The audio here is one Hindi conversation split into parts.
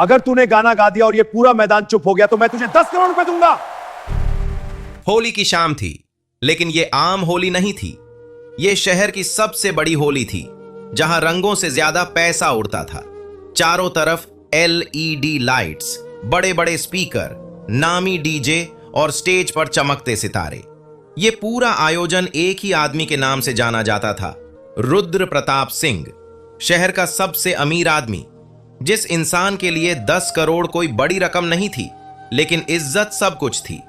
अगर तूने गाना गा दिया और ये पूरा मैदान चुप हो गया तो मैं तुझे 10 करोड़ रुपए दूंगा। होली की शाम थी, लेकिन ये आम होली नहीं थी। ये शहर की सबसे बड़ी होली थी, जहां रंगों से ज्यादा पैसा उड़ता था। चारों तरफ LED लाइट्स, बड़े बड़े स्पीकर, नामी डीजे और स्टेज पर चमकते सितारे। ये पूरा आयोजन एक ही आदमी के नाम से जाना जाता था, रुद्र प्रताप सिंह, शहर का सबसे अमीर आदमी। जिस इंसान के लिए 10 करोड़ कोई बड़ी रकम नहीं थी, लेकिन इज्जत सब कुछ थी।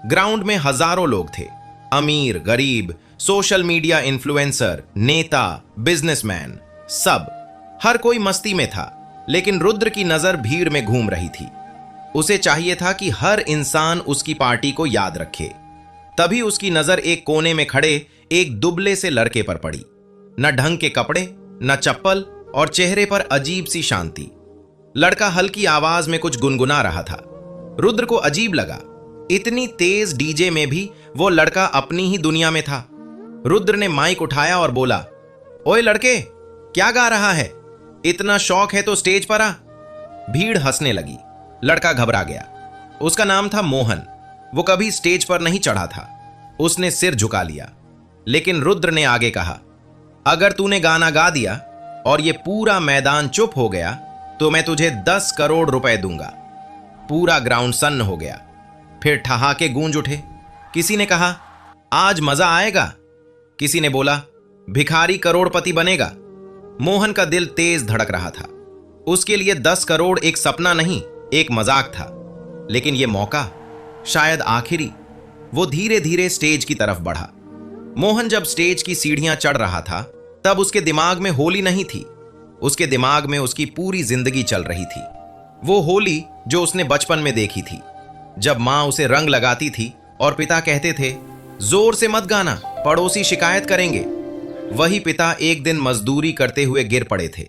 ग्राउंड में हजारों लोग थे, अमीर, गरीब, सोशल मीडिया इन्फ्लुएंसर, नेता, बिजनेसमैन, सब। हर कोई मस्ती में था, लेकिन रुद्र की नजर भीड़ में घूम रही थी। उसे चाहिए था कि हर इंसान उसकी पार्टी को याद रखे। तभी उसकी नजर एक कोने में खड़े एक दुबले से लड़के पर पड़ी। न ढंग के कपड़े, न चप्पल, और चेहरे पर अजीब सी शांति। लड़का हल्की आवाज में कुछ गुनगुना रहा था। रुद्र को अजीब लगा, इतनी तेज डीजे में भी वो लड़का अपनी ही दुनिया में था। रुद्र ने माइक उठाया और बोला, ओए लड़के, क्या गा रहा है? इतना शौक है तो स्टेज पर आ। भीड़ हंसने लगी। लड़का घबरा गया। उसका नाम था मोहन। वो कभी स्टेज पर नहीं चढ़ा था। उसने सिर झुका लिया। लेकिन रुद्र ने आगे कहा, अगर तूने गाना गा दिया और ये पूरा मैदान चुप हो गया तो मैं तुझे 10 करोड़ रुपए दूंगा। पूरा ग्राउंड सन्न हो गया। फिर ठहाके गूंज उठे। किसी ने कहा, आज मजा आएगा। किसी ने बोला, भिखारी करोड़पति बनेगा। मोहन का दिल तेज धड़क रहा था। उसके लिए 10 करोड़ एक सपना नहीं, एक मजाक था। लेकिन यह मौका, शायद आखिरी। वो धीरे धीरे स्टेज की तरफ बढ़ा। मोहन जब स्टेज की सीढ़ियां चढ़ रहा था, तब उसके दिमाग में होली नहीं थी। उसके दिमाग में उसकी पूरी जिंदगी चल रही थी। वो होली जो उसने बचपन में देखी थी, जब मां उसे रंग लगाती थी और पिता कहते थे, जोर से मत गाना, पड़ोसी शिकायत करेंगे। वही पिता एक दिन मजदूरी करते हुए गिर पड़े थे।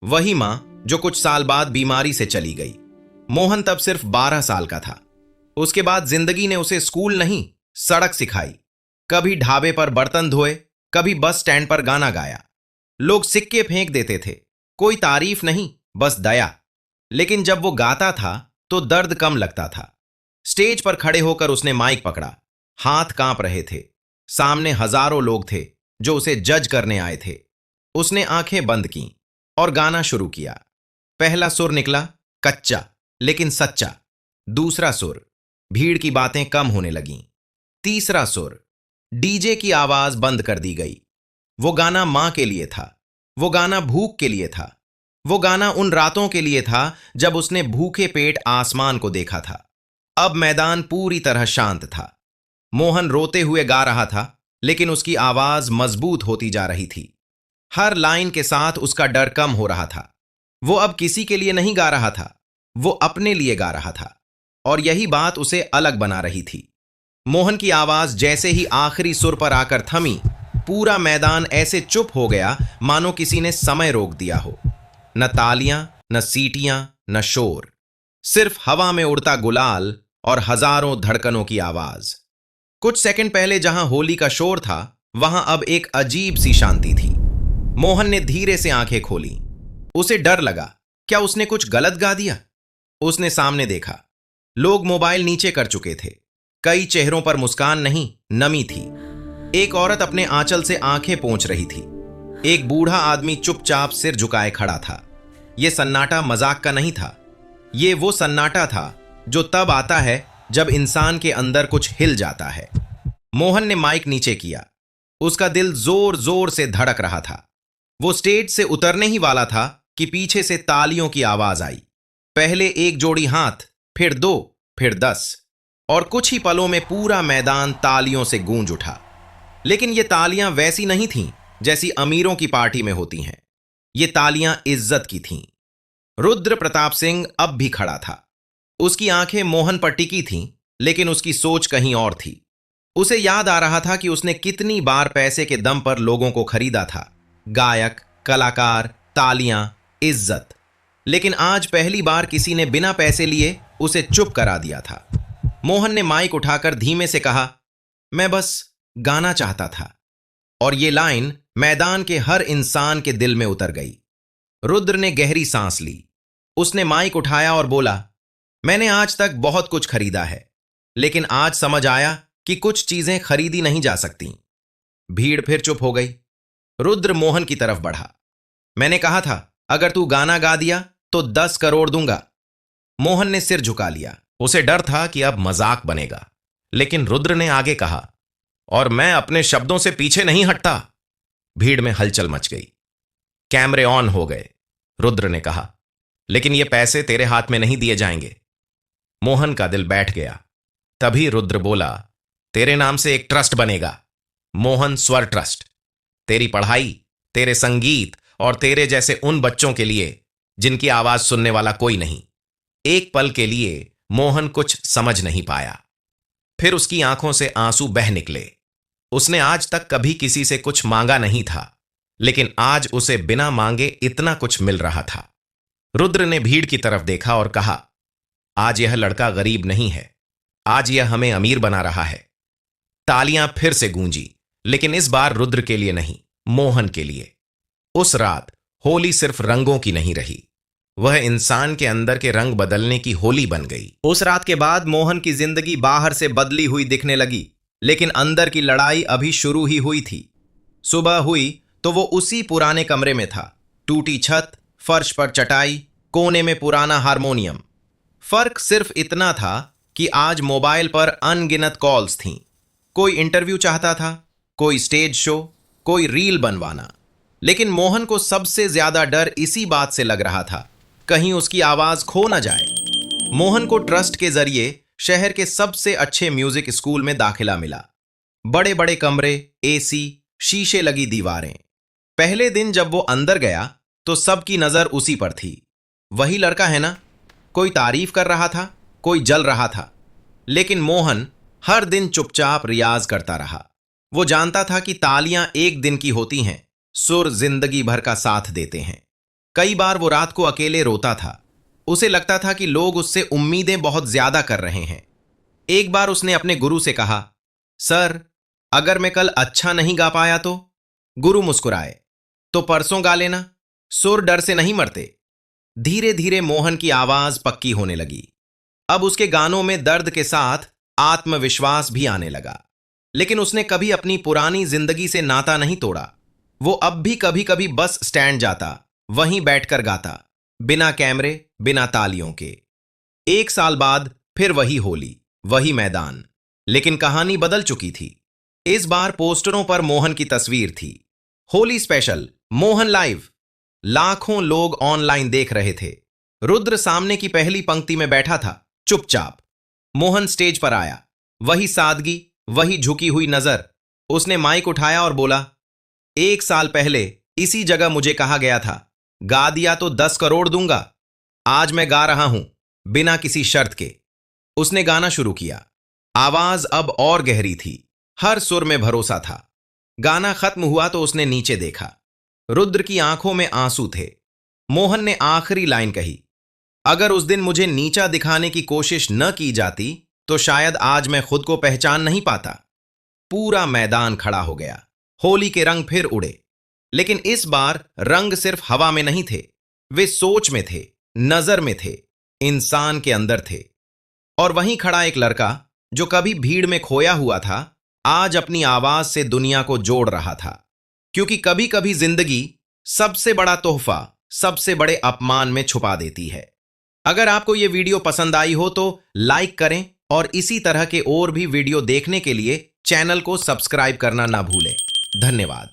वही मां जो कुछ साल बाद बीमारी से चली गई। मोहन तब सिर्फ 12 साल का था। उसके बाद जिंदगी ने उसे स्कूल नहीं, सड़क सिखाई। कभी ढाबे पर बर्तन धोए, कभी बस स्टैंड पर गाना गाया। लोग सिक्के फेंक देते थे, कोई तारीफ नहीं, बस दया। लेकिन जब वो गाता था तो दर्द कम लगता था। स्टेज पर खड़े होकर उसने माइक पकड़ा। हाथ कांप रहे थे। सामने हजारों लोग थे जो उसे जज करने आए थे। उसने आंखें बंद की और गाना शुरू किया। पहला सुर निकला, कच्चा लेकिन सच्चा। दूसरा सुर, भीड़ की बातें कम होने लगीं। तीसरा सुर, डीजे की आवाज बंद कर दी गई। वो गाना मां के लिए था। वो गाना भूख के लिए था। वो गाना उन रातों के लिए था जब उसने भूखे पेट आसमान को देखा था। अब मैदान पूरी तरह शांत था। मोहन रोते हुए गा रहा था, लेकिन उसकी आवाज मजबूत होती जा रही थी। हर लाइन के साथ उसका डर कम हो रहा था। वो अब किसी के लिए नहीं गा रहा था, वो अपने लिए गा रहा था। और यही बात उसे अलग बना रही थी। मोहन की आवाज जैसे ही आखिरी सुर पर आकर थमी, पूरा मैदान ऐसे चुप हो गया मानो किसी ने समय रोक दिया हो। न तालियां, न सीटियां, न शोर, सिर्फ हवा में उड़ता गुलाल और हजारों धड़कनों की आवाज। कुछ सेकंड पहले जहां होली का शोर था, वहां अब एक अजीब सी शांति थी। मोहन ने धीरे से आंखें खोली। उसे डर लगा, क्या उसने कुछ गलत गा दिया? उसने सामने देखा। लोग मोबाइल नीचे कर चुके थे। कई चेहरों पर मुस्कान नहीं, नमी थी। एक औरत अपने आंचल से आंखें पोंछ रही थी। एक बूढ़ा आदमी चुपचाप सिर झुकाए खड़ा था। यह सन्नाटा मजाक का नहीं था। ये वो सन्नाटा था जो तब आता है जब इंसान के अंदर कुछ हिल जाता है। मोहन ने माइक नीचे किया। उसका दिल जोर जोर से धड़क रहा था। वो स्टेज से उतरने ही वाला था कि पीछे से तालियों की आवाज आई। पहले एक जोड़ी हाथ, फिर 2, फिर 10, और कुछ ही पलों में पूरा मैदान तालियों से गूंज उठा। लेकिन ये तालियां वैसी नहीं थीं जैसी अमीरों की पार्टी में होती हैं। ये तालियां इज्जत की थीं। रुद्र प्रताप सिंह अब भी खड़ा था। उसकी आंखें मोहन पर टिकी थीं, लेकिन उसकी सोच कहीं और थी। उसे याद आ रहा था कि उसने कितनी बार पैसे के दम पर लोगों को खरीदा था। गायक, कलाकार, तालियां, इज्जत। लेकिन आज पहली बार किसी ने बिना पैसे लिए उसे चुप करा दिया था। मोहन ने माइक उठाकर धीमे से कहा, मैं बस गाना चाहता था। और ये लाइन मैदान के हर इंसान के दिल में उतर गई। रुद्र ने गहरी सांस ली। उसने माइक उठाया और बोला, मैंने आज तक बहुत कुछ खरीदा है, लेकिन आज समझ आया कि कुछ चीजें खरीदी नहीं जा सकती। भीड़ फिर चुप हो गई। रुद्र मोहन की तरफ बढ़ा। मैंने कहा था अगर तू गाना गा दिया तो 10 करोड़ दूंगा। मोहन ने सिर झुका लिया। उसे डर था कि अब मजाक बनेगा, लेकिन रुद्र ने आगे कहा, और मैं अपने शब्दों से पीछे नहीं हटता। भीड़ में हलचल मच गई। कैमरे ऑन हो गए। रुद्र ने कहा, लेकिन ये पैसे तेरे हाथ में नहीं दिए जाएंगे। मोहन का दिल बैठ गया। तभी रुद्र बोला, तेरे नाम से एक ट्रस्ट बनेगा, मोहन स्वर ट्रस्ट। तेरी पढ़ाई, तेरे संगीत और तेरे जैसे उन बच्चों के लिए जिनकी आवाज सुनने वाला कोई नहीं। एक पल के लिए मोहन कुछ समझ नहीं पाया। फिर उसकी आंखों से आंसू बह निकले। उसने आज तक कभी किसी से कुछ मांगा नहीं था, लेकिन आज उसे बिना मांगे इतना कुछ मिल रहा था। रुद्र ने भीड़ की तरफ देखा और कहा, आज यह लड़का गरीब नहीं है, आज यह हमें अमीर बना रहा है। तालियां फिर से गूंजी, लेकिन इस बार रुद्र के लिए नहीं, मोहन के लिए। उस रात होली सिर्फ रंगों की नहीं रही, वह इंसान के अंदर के रंग बदलने की होली बन गई। उस रात के बाद मोहन की जिंदगी बाहर से बदली हुई दिखने लगी, लेकिन अंदर की लड़ाई अभी शुरू ही हुई थी। सुबह हुई तो वो उसी पुराने कमरे में था। टूटी छत, फर्श पर चटाई, कोने में पुराना हारमोनियम। फर्क सिर्फ इतना था कि आज मोबाइल पर अनगिनत कॉल्स थीं। कोई इंटरव्यू चाहता था, कोई स्टेज शो, कोई रील बनवाना। लेकिन मोहन को सबसे ज्यादा डर इसी बात से लग रहा था, कहीं उसकी आवाज खो न जाए। मोहन को ट्रस्ट के जरिए शहर के सबसे अच्छे म्यूजिक स्कूल में दाखिला मिला। बड़े बड़े कमरे, एसी, शीशे लगी दीवारें। पहले दिन जब वो अंदर गया तो सबकी नजर उसी पर थी। वही लड़का है ना? कोई तारीफ कर रहा था, कोई जल रहा था। लेकिन मोहन हर दिन चुपचाप रियाज करता रहा। वो जानता था कि तालियां एक दिन की होती हैं, सुर जिंदगी भर का साथ देते हैं। कई बार वो रात को अकेले रोता था। उसे लगता था कि लोग उससे उम्मीदें बहुत ज्यादा कर रहे हैं। एक बार उसने अपने गुरु से कहा, सर, अगर मैं कल अच्छा नहीं गा पाया तो? गुरु मुस्कुराए, तो परसों गा लेना, सुर डर से नहीं मरते। धीरे धीरे मोहन की आवाज पक्की होने लगी। अब उसके गानों में दर्द के साथ आत्मविश्वास भी आने लगा। लेकिन उसने कभी अपनी पुरानी जिंदगी से नाता नहीं तोड़ा। वो अब भी कभी कभी बस स्टैंड जाता, वहीं बैठकर गाता, बिना कैमरे, बिना तालियों के। 1 साल बाद फिर वही होली, वही मैदान, लेकिन कहानी बदल चुकी थी। इस बार पोस्टरों पर मोहन की तस्वीर थी। Holi special, Mohan live. लाखों लोग ऑनलाइन देख रहे थे। रुद्र सामने की पहली पंक्ति में बैठा था, चुपचाप। मोहन स्टेज पर आया, वही सादगी, वही झुकी हुई नजर। उसने माइक उठाया और बोला, 1 साल पहले इसी जगह मुझे कहा गया था, गा दिया तो 10 करोड़ दूंगा। आज मैं गा रहा हूं, बिना किसी शर्त के। उसने गाना शुरू किया। आवाज अब और गहरी थी, हर सुर में भरोसा था। गाना खत्म हुआ तो उसने नीचे देखा। रुद्र की आंखों में आंसू थे। मोहन ने आखिरी लाइन कही, अगर उस दिन मुझे नीचा दिखाने की कोशिश न की जाती तो शायद आज मैं खुद को पहचान नहीं पाता। पूरा मैदान खड़ा हो गया। होली के रंग फिर उड़े, लेकिन इस बार रंग सिर्फ हवा में नहीं थे, वे सोच में थे, नजर में थे, इंसान के अंदर थे। और वहीं खड़ा एक लड़का जो कभी भीड़ में खोया हुआ था, आज अपनी आवाज से दुनिया को जोड़ रहा था। क्योंकि कभी कभी जिंदगी सबसे बड़ा तोहफा सबसे बड़े अपमान में छुपा देती है। अगर आपको यह वीडियो पसंद आई हो तो लाइक करें और इसी तरह के और भी वीडियो देखने के लिए चैनल को सब्सक्राइब करना ना भूलें। धन्यवाद।